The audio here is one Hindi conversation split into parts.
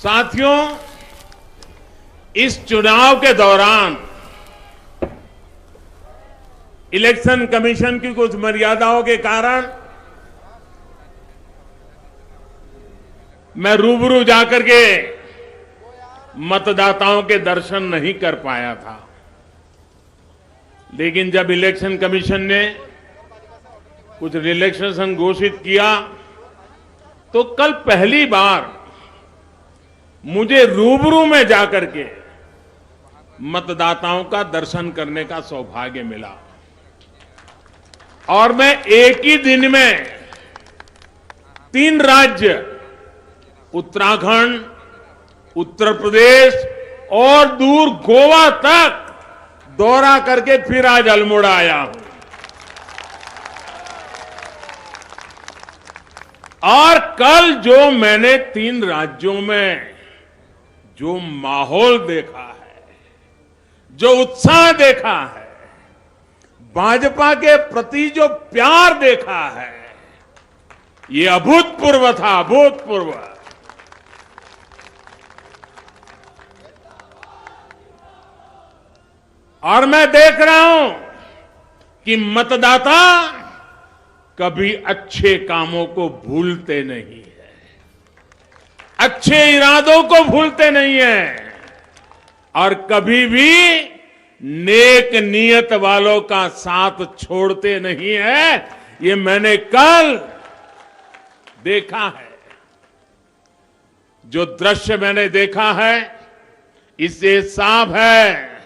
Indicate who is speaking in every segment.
Speaker 1: साथियों, इस चुनाव के दौरान इलेक्शन कमीशन की कुछ मर्यादाओं के कारण मैं रूबरू जाकर के मतदाताओं के दर्शन नहीं कर पाया था। लेकिन जब इलेक्शन कमीशन ने कुछ रिलैक्सेशन घोषित किया तो कल पहली बार मुझे रूबरू में जाकर के मतदाताओं का दर्शन करने का सौभाग्य मिला और मैं एक ही दिन में 3 राज्य उत्तराखंड, उत्तर प्रदेश और दूर गोवा तक दौरा करके फिर आज अल्मोड़ा आया हूं। और कल जो मैंने 3 राज्यों में जो माहौल देखा है, जो उत्साह देखा है, भाजपा के प्रति जो प्यार देखा है, ये अभूतपूर्व था, अभूतपूर्व। और मैं देख रहा हूं कि मतदाता कभी अच्छे कामों को भूलते नहीं है, अच्छे इरादों को भूलते नहीं है और कभी भी नेक नियत वालों का साथ छोड़ते नहीं है। ये मैंने कल देखा है। जो दृश्य मैंने देखा है इससे साफ है,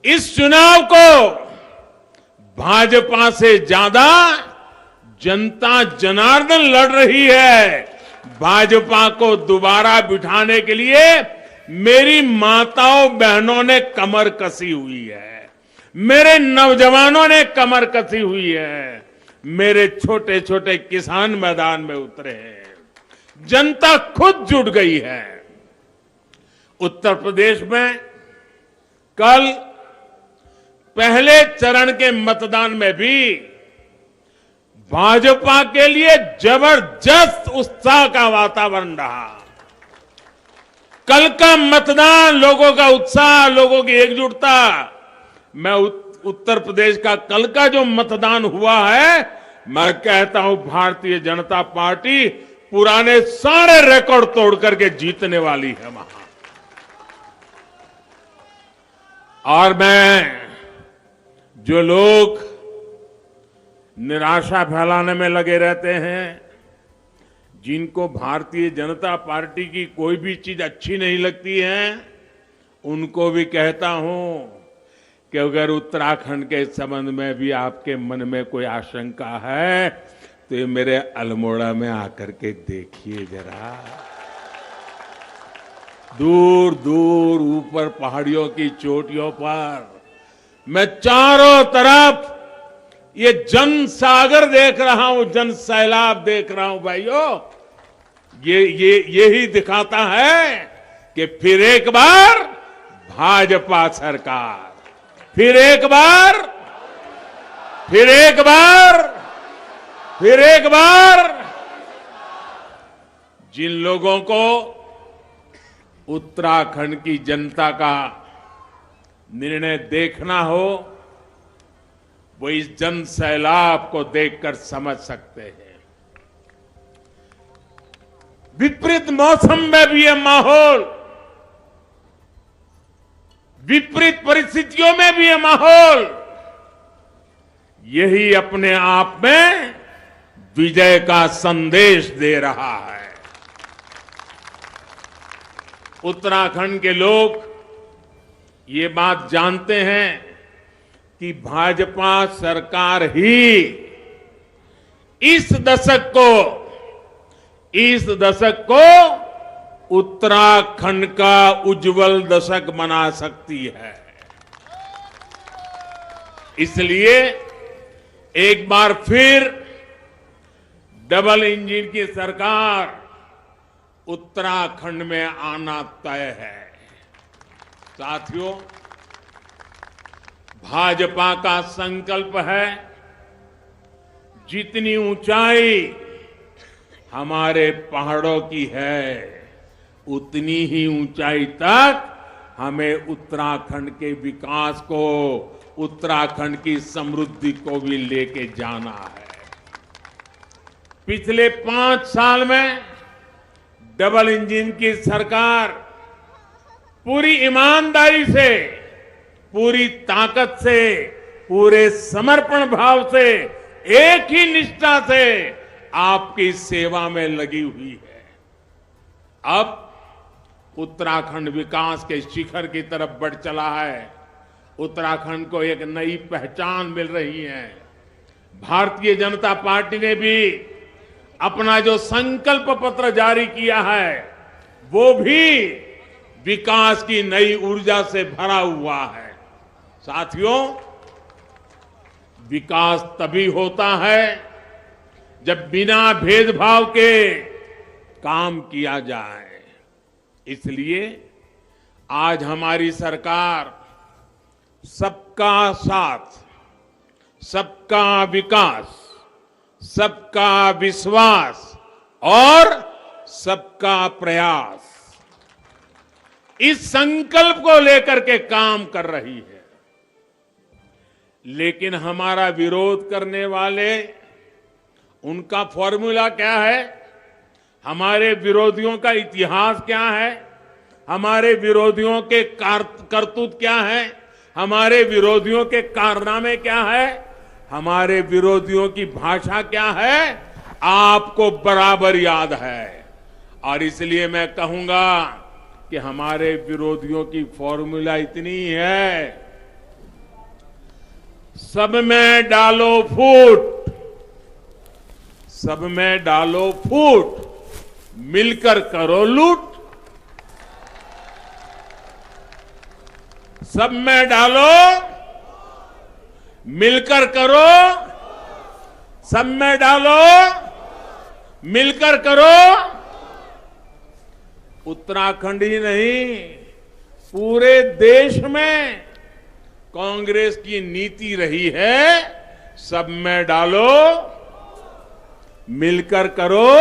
Speaker 1: इस चुनाव को भाजपा से ज्यादा जनता जनार्दन लड़ रही है। भाजपा को दोबारा बिठाने के लिए मेरी माताओं बहनों ने कमर कसी हुई है, मेरे नौजवानों ने कमर कसी हुई है, मेरे छोटे छोटे किसान मैदान में उतरे हैं, जनता खुद जुट गई है। उत्तर प्रदेश में कल पहले चरण के मतदान में भी भाजपा के लिए जबरदस्त उत्साह का वातावरण रहा। कल का मतदान, लोगों का उत्साह, लोगों की एकजुटता, मैं उत्तर प्रदेश का कल का जो मतदान हुआ है, मैं कहता हूं भारतीय जनता पार्टी पुराने सारे रिकॉर्ड तोड़ करके जीतने वाली है वहां। और मैं जो लोग निराशा फैलाने में लगे रहते हैं, जिनको भारतीय जनता पार्टी की कोई भी चीज अच्छी नहीं लगती है, उनको भी कहता हूं कि अगर उत्तराखंड के संबंध में भी आपके मन में कोई आशंका है तो ये मेरे अल्मोड़ा में आकर के देखिए जरा। दूर दूर ऊपर पहाड़ियों की चोटियों पर मैं चारों तरफ ये जन सागर देख रहा हूं, जन सैलाब देख रहा हूं। भाइयों, यही दिखाता है कि फिर एक बार भाजपा सरकार, फिर एक बार, फिर एक बार, फिर एक बार जिन लोगों को उत्तराखंड की जनता का निर्णय देखना हो, वो इस जन सैलाब को देखकर समझ सकते हैं। विपरीत मौसम में भी ये माहौल, विपरीत परिस्थितियों में भी ये माहौल, यही अपने आप में विजय का संदेश दे रहा है। उत्तराखंड के लोग ये बात जानते हैं कि भाजपा सरकार ही इस दशक को उत्तराखंड का उज्जवल दशक बना सकती है। इसलिए एक बार फिर डबल इंजन की सरकार उत्तराखंड में आना तय है। साथियों, भाजपा का संकल्प है जितनी ऊंचाई हमारे पहाड़ों की है, उतनी ही ऊंचाई तक हमें उत्तराखंड के विकास को, उत्तराखंड की समृद्धि को भी लेके जाना है। पिछले 5 साल में डबल इंजन की सरकार पूरी ईमानदारी से, पूरी ताकत से, पूरे समर्पण भाव से, एक ही निष्ठा से आपकी सेवा में लगी हुई है। अब उत्तराखंड विकास के शिखर की तरफ बढ़ चला है। उत्तराखंड को एक नई पहचान मिल रही है। भारतीय जनता पार्टी ने भी अपना जो संकल्प पत्र जारी किया है, वो भी विकास की नई ऊर्जा से भरा हुआ है। साथियों, विकास तभी होता है जब बिना भेदभाव के काम किया जाए। इसलिए आज हमारी सरकार सबका साथ, सबका विकास, सबका विश्वास और सबका प्रयास, इस संकल्प को लेकर के काम कर रही है। लेकिन हमारा विरोध करने वाले, उनका फॉर्मूला क्या है, हमारे विरोधियों का इतिहास क्या है, हमारे विरोधियों के करतूत क्या है, हमारे विरोधियों के कारनामे क्या है, हमारे विरोधियों की भाषा क्या है, आपको बराबर याद है। और इसलिए मैं कहूंगा कि हमारे विरोधियों की फॉर्मूला इतनी है, सब में डालो फूट, सब में डालो फूट, मिलकर करो लूट। सब में डालो, मिलकर करो, सब में डालो, मिलकर करो। उत्तराखंड ही नहीं, पूरे देश में कांग्रेस की नीति रही है, सब में डालो, मिलकर करो।